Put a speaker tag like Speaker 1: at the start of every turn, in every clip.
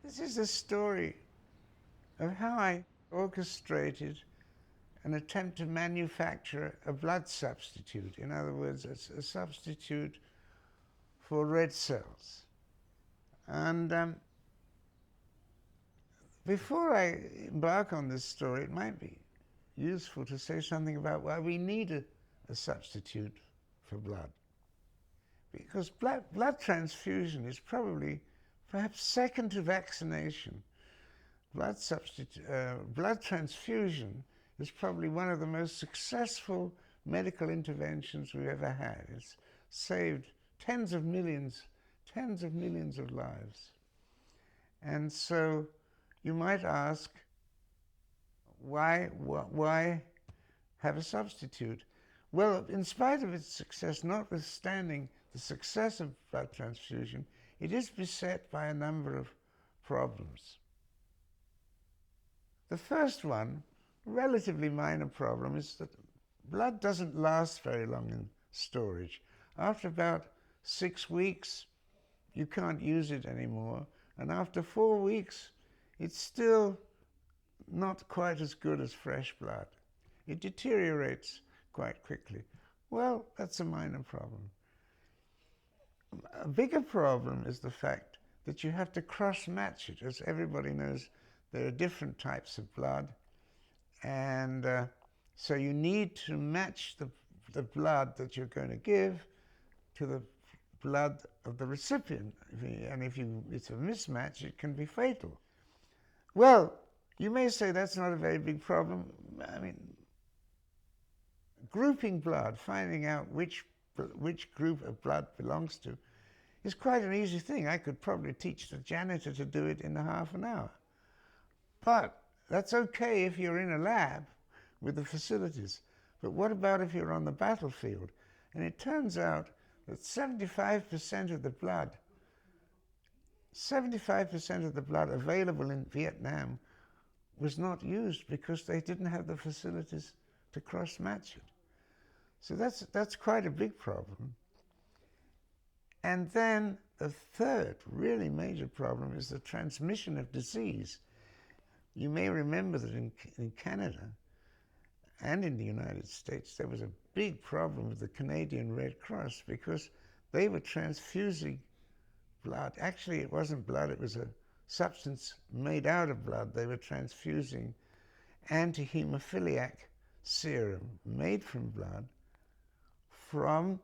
Speaker 1: This is a story of how I orchestrated an attempt to manufacture a blood substitute. In other words, it's a substitute for red cells. And before I embark on this story, it might be useful to say something about why we need a substitute for blood. Because blood transfusion is probably, perhaps second to vaccination. Blood transfusion is probably one of the most successful medical interventions we've ever had. It's saved tens of millions of lives. And so you might ask, why have a substitute? Well, in spite of its success, notwithstanding the success of blood transfusion, it is beset by a number of problems. The first one, relatively minor problem, is that blood doesn't last very long in storage. After about 6 weeks, you can't use it anymore, and after 4 weeks, it's still not quite as good as fresh blood. It deteriorates quite quickly. Well, that's a minor problem. A bigger problem is the fact that you have to cross-match it. As everybody knows, there are different types of blood, and so you need to match the blood that you're going to give to the blood of the recipient. And if it's a mismatch, it can be fatal. Well, you may say that's not a very big problem. I mean, grouping blood, finding out which group of blood belongs to, is quite an easy thing. I could probably teach the janitor to do it in half an hour. But that's okay if you're in a lab with the facilities. But what about if you're on the battlefield? And it turns out that 75% of the blood available in Vietnam was not used because they didn't have the facilities to cross-match it. So that's quite a big problem. And then the third really major problem is the transmission of disease. You may remember that in Canada and in the United States, there was a big problem with the Canadian Red Cross because they were transfusing blood. Actually, it wasn't blood, it was a substance made out of blood. They were transfusing anti-hemophiliac serum made from blood from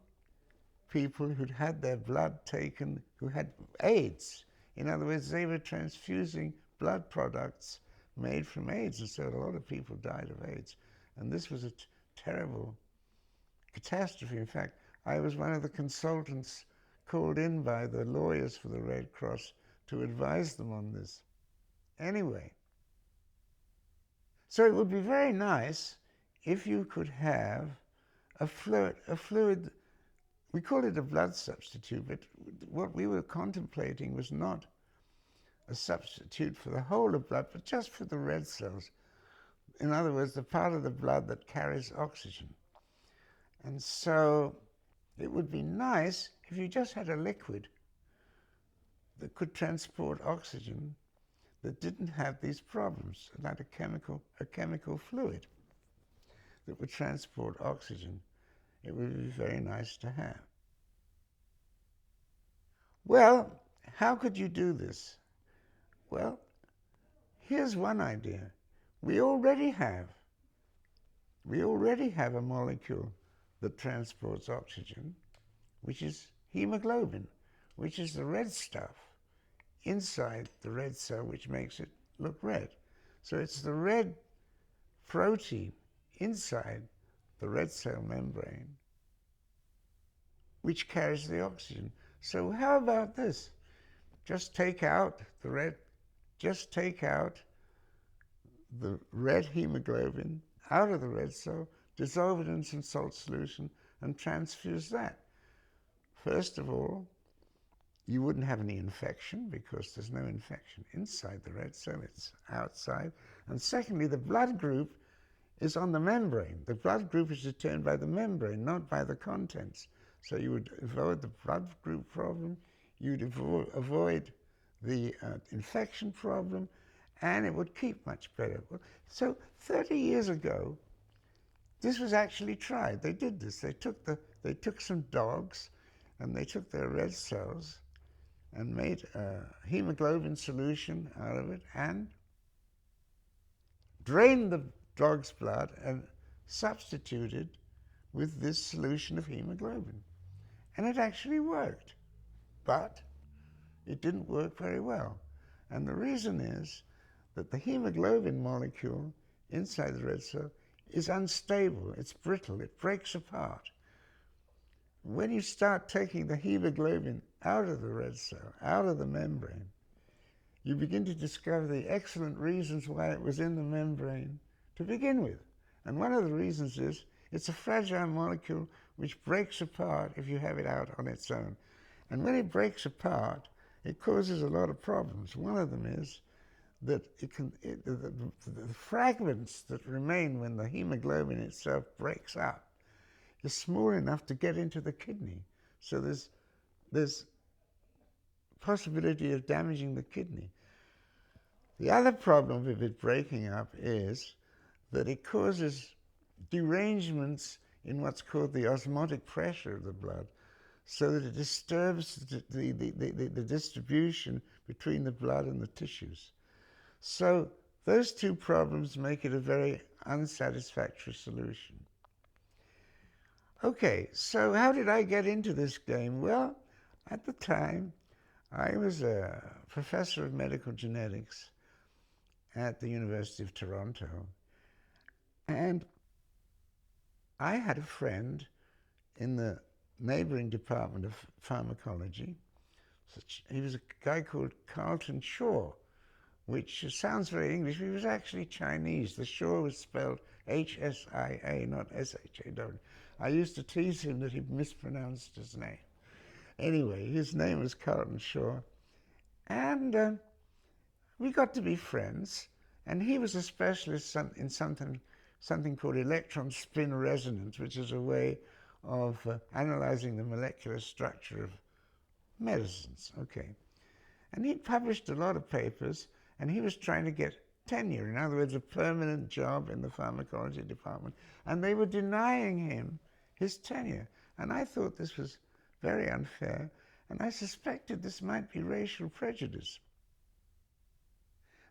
Speaker 1: people who'd had their blood taken, who had AIDS. In other words, they were transfusing blood products made from AIDS, and so a lot of people died of AIDS. And this was a terrible catastrophe. In fact, I was one of the consultants called in by the lawyers for the Red Cross to advise them on this. Anyway, so it would be very nice if you could have a fluid, we call it a blood substitute, but what we were contemplating was not a substitute for the whole of blood, but just for the red cells. In other words, the part of the blood that carries oxygen. And so it would be nice if you just had a liquid that could transport oxygen that didn't have these problems, like a chemical fluid that would transport oxygen. It would be very nice to have. Well, how could you do this? Well, here's one idea. We already have a molecule that transports oxygen, which is hemoglobin, which is the red stuff inside the red cell which makes it look red. So it's the red protein inside the red cell membrane which carries the oxygen. So how about this? Just take out the red hemoglobin out of the red cell, dissolve it in some salt solution, and transfuse that. First of all, you wouldn't have any infection because there's no infection inside the red cell, it's outside. And secondly, the blood group is on the membrane. The blood group is determined by the membrane, not by the contents. So you would avoid the blood group problem, you'd avoid the infection problem, and it would keep much better. So 30 years ago, this was actually tried. They did this. They took some dogs, and they took their red cells and made a hemoglobin solution out of it and drained the dog's blood and substituted with this solution of hemoglobin. And it actually worked. But it didn't work very well. And the reason is that the hemoglobin molecule inside the red cell is unstable, it's brittle, it breaks apart. When you start taking the hemoglobin out of the red cell, out of the membrane, you begin to discover the excellent reasons why it was in the membrane to begin with. And one of the reasons is it's a fragile molecule which breaks apart if you have it out on its own. And when it breaks apart, it causes a lot of problems. One of them is that the fragments that remain when the hemoglobin itself breaks up is small enough to get into the kidney. So there's possibility of damaging the kidney. The other problem with it breaking up is that it causes derangements in what's called the osmotic pressure of the blood, so that it disturbs the distribution between the blood and the tissues. So those two problems make it a very unsatisfactory solution. Okay, so how did I get into this game? Well, at the time, I was a professor of medical genetics at the University of Toronto, and I had a friend in the neighboring department of pharmacology. He was a guy called Carlton Shaw, which sounds very English, but he was actually Chinese. The Shaw was spelled H-S-I-A, not S-H-A-W. I used to tease him that he'd mispronounced his name. Anyway, his name was Carlton Shaw, and we got to be friends, and he was a specialist in something called electron spin resonance, which is a way of analyzing the molecular structure of medicines. Okay. And he'd published a lot of papers, and he was trying to get tenure, in other words, a permanent job in the pharmacology department, and they were denying him his tenure. And I thought this was very unfair, and I suspected this might be racial prejudice.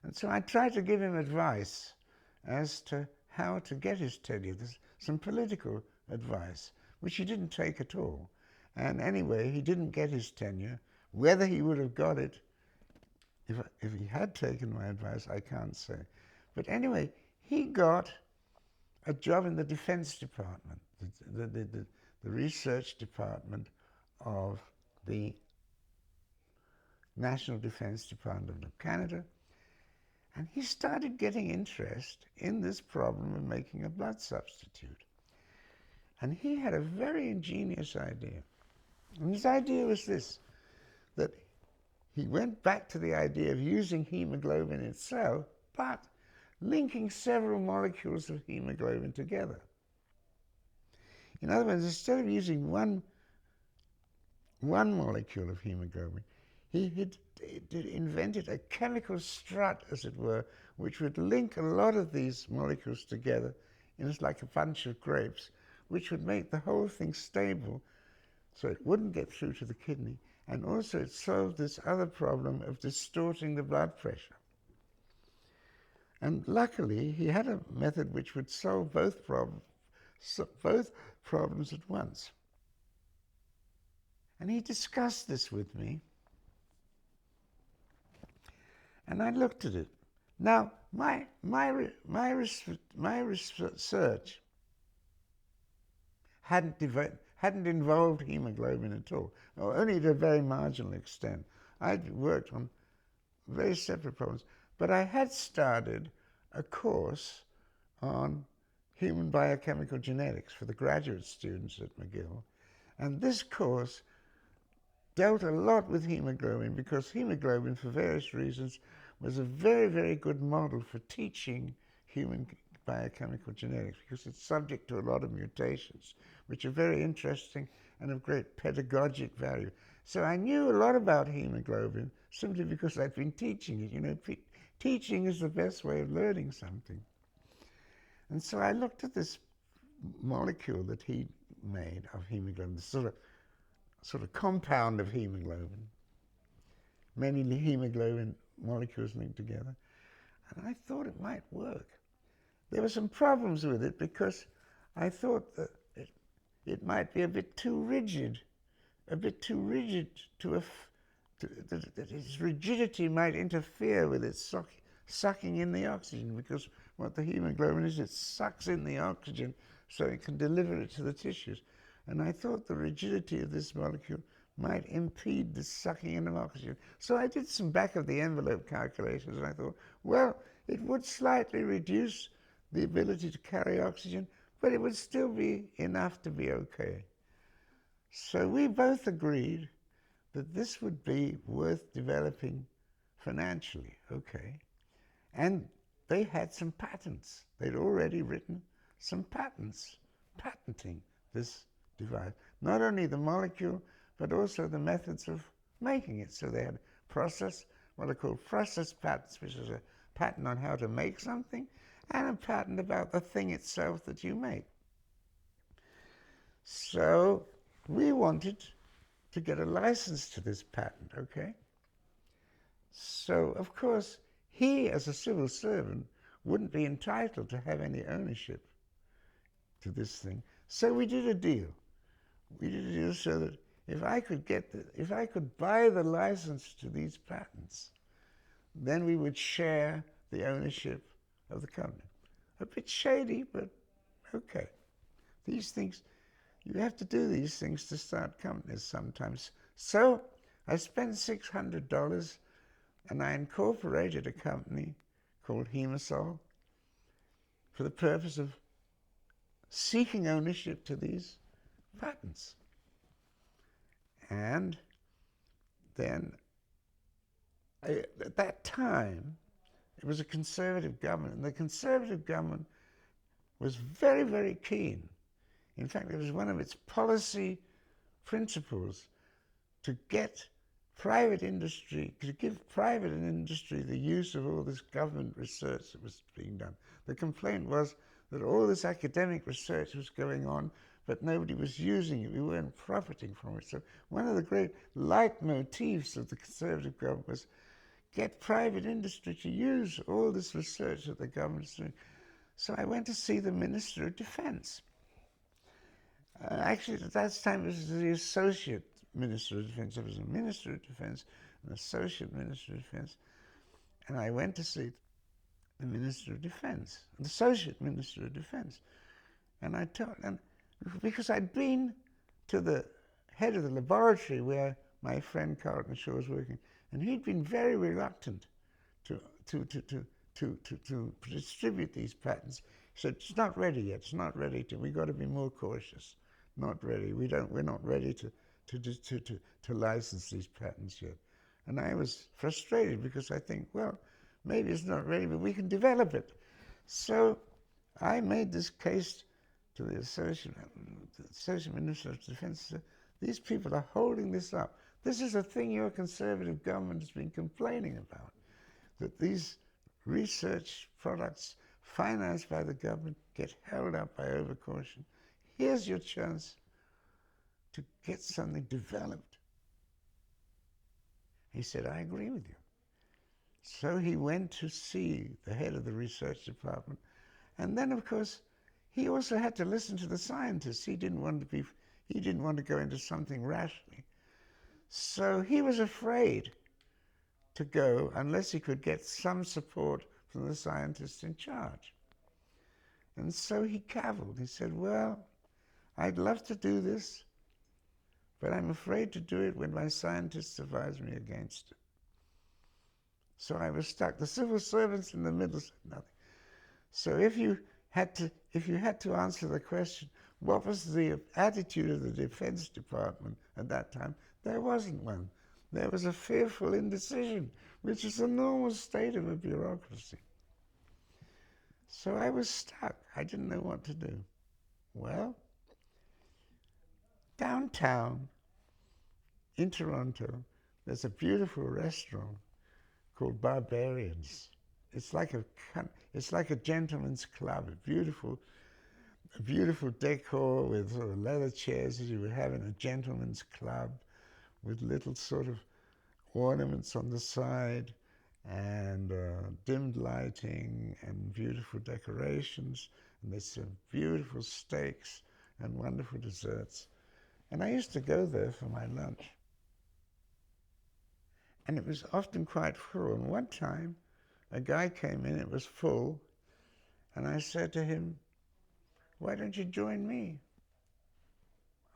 Speaker 1: And so I tried to give him advice as to how to get his tenure, some political advice, which he didn't take at all. And anyway, he didn't get his tenure. Whether he would have got it if he had taken my advice, I can't say. But anyway, he got a job in the Defense Department, the research department of the National Defense Department of Canada. And he started getting interest in this problem of making a blood substitute. And he had a very ingenious idea. And his idea was this, that he went back to the idea of using hemoglobin itself, but linking several molecules of hemoglobin together. In other words, instead of using one molecule of hemoglobin, he had invented a chemical strut, as it were, which would link a lot of these molecules together in like a bunch of grapes, which would make the whole thing stable so it wouldn't get through to the kidney. And also it solved this other problem of distorting the blood pressure. And luckily, he had a method which would solve both problems at once. And he discussed this with me, and I looked at it. Now, my research hadn't involved hemoglobin at all, or only to a very marginal extent. I'd worked on very separate problems, but I had started a course on human biochemical genetics for the graduate students at McGill, and this course dealt a lot with hemoglobin, because hemoglobin, for various reasons, was a very, very good model for teaching human biochemical genetics, because it's subject to a lot of mutations, which are very interesting and of great pedagogic value. So I knew a lot about hemoglobin simply because I'd been teaching it. You know, teaching is the best way of learning something. And so I looked at this molecule that he made of hemoglobin, this sort of compound of hemoglobin, many hemoglobin molecules linked together, and I thought it might work. There were some problems with it because I thought that it might be a bit too rigid that its rigidity might interfere with its sucking in the oxygen, because what the hemoglobin is, it sucks in the oxygen so it can deliver it to the tissues. And I thought the rigidity of this molecule might impede the sucking in of oxygen. So I did some back-of-the-envelope calculations, and I thought, well, it would slightly reduce the ability to carry oxygen, but it would still be enough to be okay. So we both agreed that this would be worth developing financially, okay? And they had some patents. They'd already written some patents patenting this device. Not only the molecule, but also the methods of making it. So they had what are called process patents, which is a patent on how to make something, and a patent about the thing itself that you make. So we wanted to get a license to this patent, okay? So, of course, he, as a civil servant, wouldn't be entitled to have any ownership to this thing. So we did a deal. We did a deal so that if I could buy the license to these patents, then we would share the ownership of the company. A bit shady, but okay. These things, you have to do these things to start companies sometimes. So I spent $600 and I incorporated a company called Hemosol for the purpose of seeking ownership to these patents. And then at that time, it was a conservative government, and the conservative government was very, very keen. In fact, it was one of its policy principles to get private industry, to give private industry the use of all this government research that was being done. The complaint was that all this academic research was going on, but nobody was using it. We weren't profiting from it. So one of the great leitmotifs of the conservative government was get private industry to use all this research that the government is doing. So I went to see the Minister of Defense. Actually, at that time, it was the Associate Minister of Defense. There was a Minister of Defense, an Associate Minister of Defense, and I went to see the Minister of Defense, the Associate Minister of Defense. And I told, and because I'd been to the head of the laboratory where my friend Carlton Shaw was working, and he'd been very reluctant to distribute these patents. He said, it's not ready yet, it's not ready to, we've got to be more cautious. Not ready, we're not ready to license these patents yet. And I was frustrated because I think, well, maybe it's not ready, but we can develop it. So I made this case to the Associate Minister of Defense. These people are holding this up. This is a thing your conservative government has been complaining about, that these research products financed by the government get held up by overcaution. Here's your chance to get something developed. He said, I agree with you. So he went to see the head of the research department. And then, of course, he also had to listen to the scientists. He didn't want to go into something rashly. So he was afraid to go unless he could get some support from the scientists in charge. And so he cavilled. He said, well, I'd love to do this, but I'm afraid to do it when my scientists advise me against it. So I was stuck. The civil servants in the middle said nothing. So if you had to answer the question, what was the attitude of the Defense Department at that time? There wasn't one. There was a fearful indecision, which is the normal state of a bureaucracy. So I was stuck. I didn't know what to do. Well, Downtown in Toronto, there's a beautiful restaurant called Barbarians. It's like a it's like a gentleman's club. A beautiful decor with sort of leather chairs as you would have in a gentleman's club, with little sort of ornaments on the side, and dimmed lighting and beautiful decorations. And there's some beautiful steaks and wonderful desserts. And I used to go there for my lunch. And it was often quite full. And one time, a guy came in, it was full, and I said to him, "Why don't you join me?"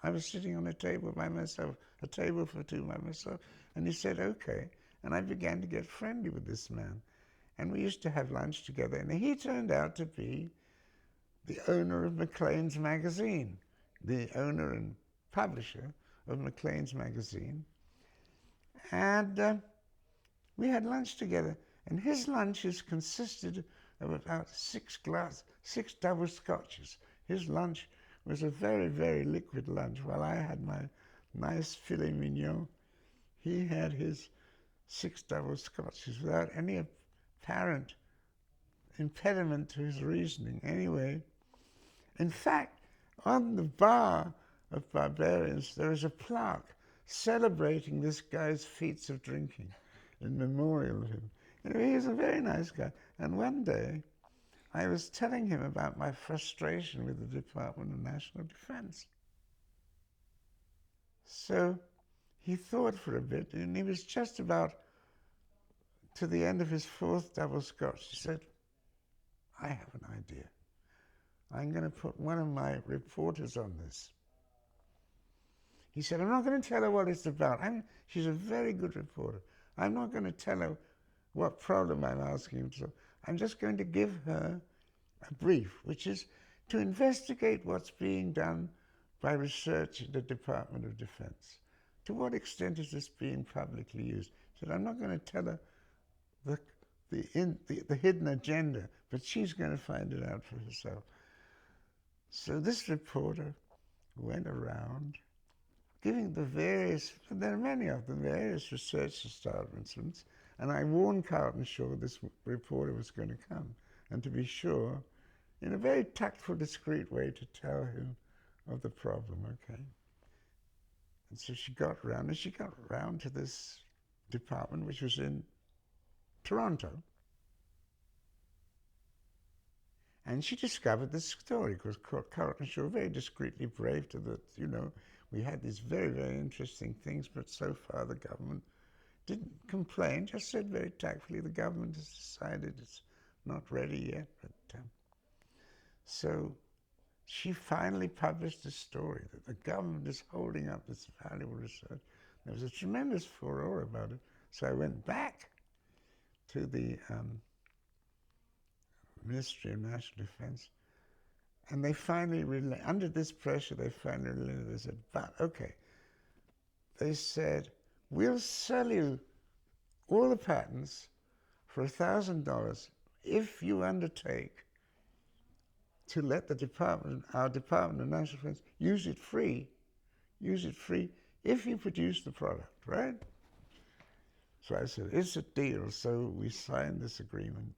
Speaker 1: I was sitting on a table by myself, a table for two by myself, and he said, "Okay." And I began to get friendly with this man. And we used to have lunch together, and he turned out to be the owner of Maclean's magazine, the owner and publisher of Maclean's magazine. And we had lunch together, and his lunches consisted of about six double scotches. His lunch was a very, very liquid lunch. While I had my nice filet mignon, he had his six double scotches without any apparent impediment to his reasoning. Anyway, in fact, on the bar of Barbarians, there is a plaque celebrating this guy's feats of drinking in memorial of him. Anyway, he was a very nice guy. And one day, I was telling him about my frustration with the Department of National Defense. So he thought for a bit, and he was just about to the end of his fourth double scotch. He said, "I have an idea. I'm going to put one of my reporters on this." He said, "I'm not going to tell her what it's about. She's a very good reporter. I'm not going to tell her what problem I'm asking him to solve. I'm just going to give her a brief, which is to investigate what's being done by research in the Department of Defense. To what extent is this being publicly used?" He said, "I'm not going to tell her the hidden agenda, but she's going to find it out for herself." So this reporter went around giving there are many of them, various research establishments, and I warned Carlton Shaw this reporter was going to come, and to be sure, in a very tactful, discreet way, to tell him of the problem, okay? And so she got round to this department, which was in Toronto, and she discovered this story, because Carlton Shaw very discreetly braved her that, we had these very, very interesting things, but so far the government didn't complain, just said very tactfully, the government has decided it's not ready yet. But so she finally published a story that the government is holding up this valuable research. There was a tremendous furore about it. So I went back to the Ministry of National Defense, and they finally, under this pressure, they said, "But okay," they said, "we'll sell you all the patents for $1,000 if you undertake to let our Department of National Defense use it free if you produce the product," right? So I said, "It's a deal." So we signed this agreement.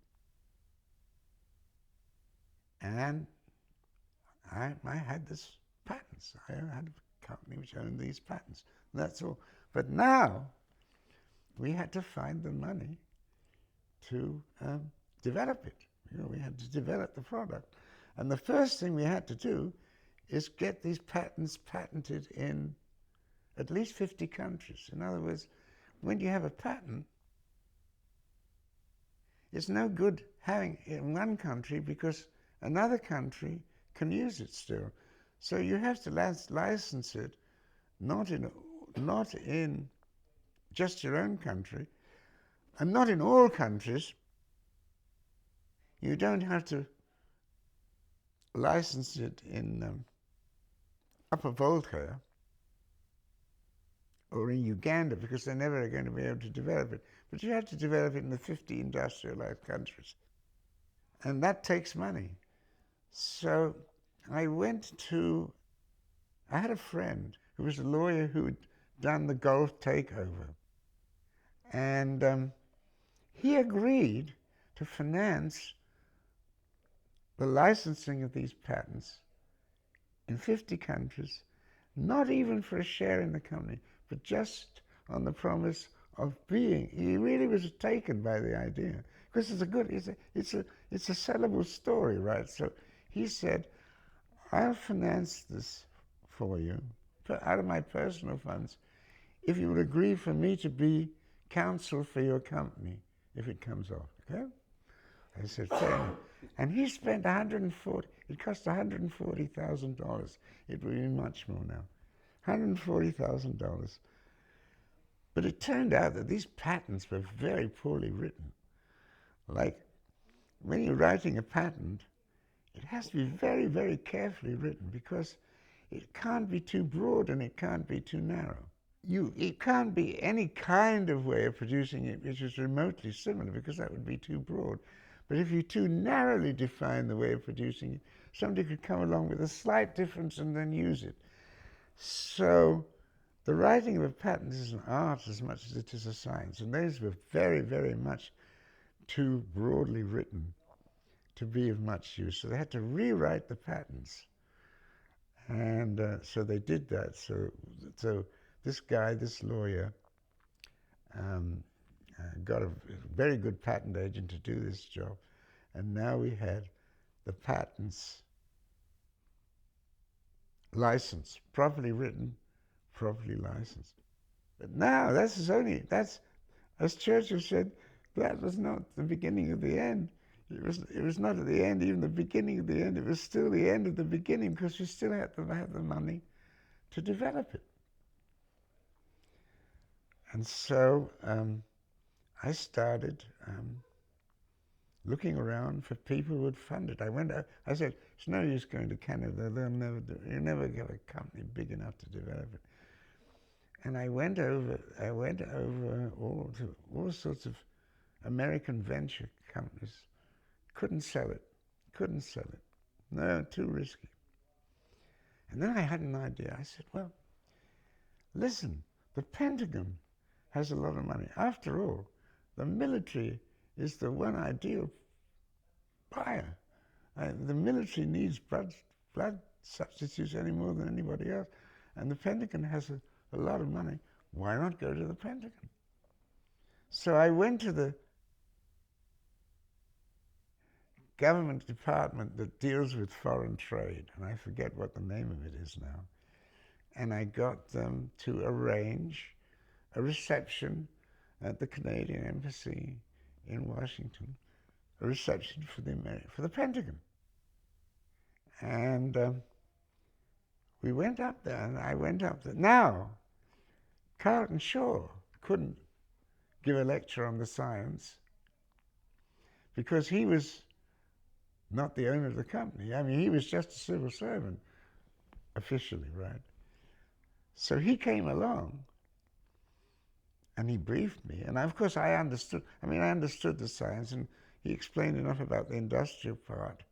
Speaker 1: And I had this patents. I had a company which owned these patents. And that's all. But now we had to find the money to develop it. We had to develop the product. And the first thing we had to do is get these patents patented in at least 50 countries. In other words, when you have a patent, it's no good having it in one country because another country can use it still. So you have to license it not in just your own country, and not in all countries. You don't have to license it in Upper Volta or in Uganda because they're never going to be able to develop it. But you have to develop it in the 50 industrialized countries. And that takes money. So I had a friend who was a lawyer who'd done the Gulf takeover. And he agreed to finance the licensing of these patents in 50 countries, not even for a share in the company, but just on the promise of being. He really was taken by the idea, because it's a sellable story, right? So he said, I'll finance this for you out of my personal funds if you would agree for me to be counsel for your company if it comes off, okay? I said, fair enough. And he spent it cost $140,000. It would be much more now. $140,000. But it turned out that these patents were very poorly written. Like, when you're writing a patent, it has to be very, very carefully written, because it can't be too broad and it can't be too narrow. It can't be any kind of way of producing it which is remotely similar, because that would be too broad. But if you too narrowly define the way of producing it, somebody could come along with a slight difference and then use it. So the writing of a patent is an art as much as it is a science, and those were very, very much too broadly written to be of much use. So they had to rewrite the patents. And so they did that. So this guy, this lawyer, got a very good patent agent to do this job. And now we had the patents licensed, properly written, properly licensed. But now as Churchill said, that was not the beginning of the end. It was not at the end, even the beginning of the end. It was still the end of the beginning, because we still had to have the money to develop it. And so I started looking around for people who would fund it. I said, it's no use going to Canada. You'll never get a company big enough to develop it. And I went over all sorts of American venture companies. Couldn't sell it. No, too risky. And then I had an idea. I said, well, listen, the Pentagon has a lot of money. After all, the military is the one ideal buyer. The military needs blood substitutes any more than anybody else. And the Pentagon has a lot of money. Why not go to the Pentagon? So I went to the government department that deals with foreign trade, and I forget what the name of it is now. And I got them to arrange a reception at the Canadian Embassy in Washington, a reception for the Pentagon. And we went up there, and I went up there. Now, Carlton Shaw couldn't give a lecture on the science because he was not the owner of the company. I mean, he was just a civil servant, officially, right? So he came along, and he briefed me. And of course, I understood the science, and he explained enough about the industrial part,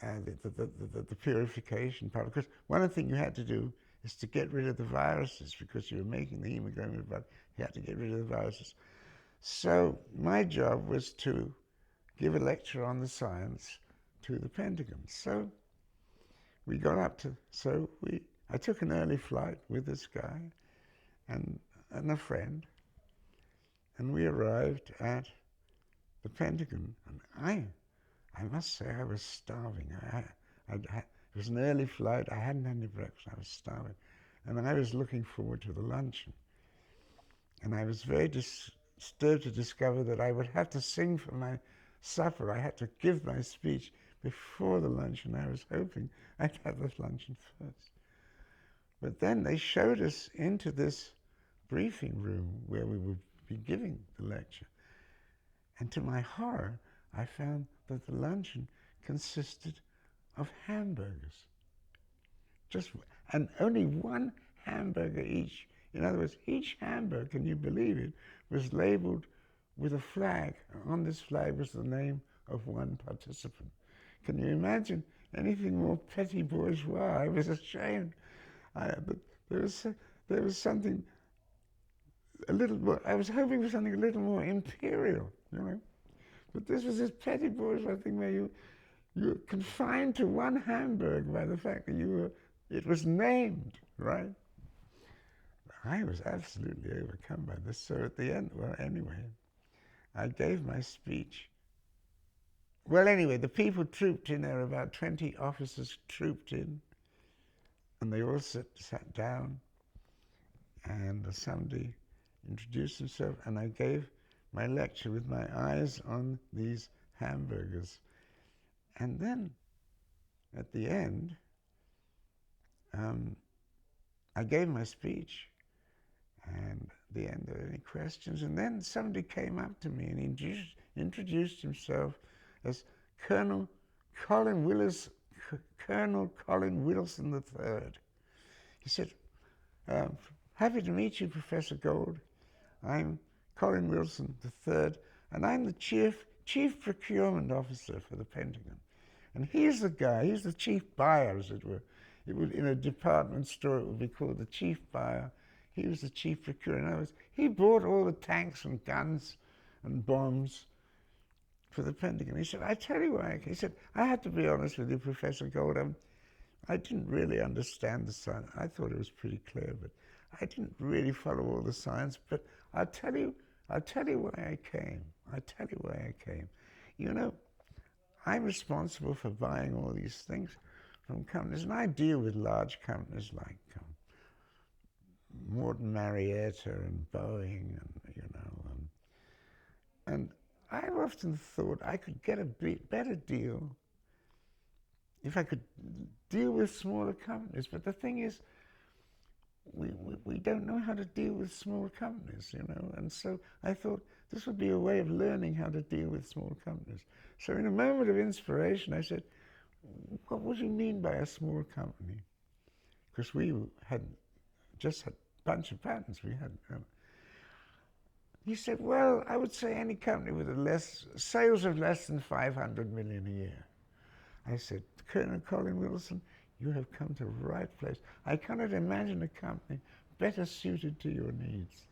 Speaker 1: and the purification part. Because one of the things you had to do is to get rid of the viruses, because you were making the hemoglobin, but you had to get rid of the viruses. So my job was to give a lecture on the science to the Pentagon. So we got up to, I took an early flight with this guy and a friend, and we arrived at the Pentagon. And I must say, I was starving. It was an early flight. I hadn't had any breakfast. I was starving. And I was looking forward to the luncheon. And I was very disturbed to discover that I would have to sing for my supper. I had to give my speech before the luncheon. I was hoping I'd have the luncheon first. But then they showed us into this briefing room where we would be giving the lecture. And to my horror, I found that the luncheon consisted of hamburgers. And only one hamburger each. In other words, each hamburger, can you believe it, was labeled with a flag. On this flag was the name of one participant. Can you imagine anything more petty bourgeois? I was ashamed. But There was, there was something a little more, I was hoping for something a little more imperial, you know. But this was this petty bourgeois thing where you're confined to one Hamburg by the fact that it was named, right? I was absolutely overcome by this. So at the end, well, anyway, I gave my speech. Well, anyway, the people trooped in. There were about 20 officers trooped in, and they all sat down, and somebody introduced himself, and I gave my lecture with my eyes on these hamburgers. And then, at the end, I gave my speech, and at the end, there were any questions, and then somebody came up to me and he introduced himself as Colonel Colin Wilson III. He said, happy to meet you, Professor Gold. I'm Colin Wilson III, and I'm the chief procurement officer for the Pentagon. And he's the guy, he's the chief buyer, as it were. It would, in a department store, it would be called the chief buyer. He was the chief procurer. In other words, he bought all the tanks and guns and bombs for the Pentagon. He said, I tell you why. He said, I had to be honest with you, Professor Gold. I didn't really understand the science. I thought it was pretty clear, but I didn't really follow all the science. But I'll tell you why I came. I'll tell you why I came. You know, I'm responsible for buying all these things from companies, and I deal with large companies like Morton Marietta and Boeing, and and I've often thought I could get a better deal if I could deal with smaller companies. But the thing is, we don't know how to deal with small companies, you know. And so I thought this would be a way of learning how to deal with small companies. So in a moment of inspiration, I said, what would you mean by a small company? Because we had just had a bunch of patents. We had. He said, well, I would say any company with sales of less than 500 million a year. I said, Colonel Colin Wilson, you have come to the right place. I cannot imagine a company better suited to your needs.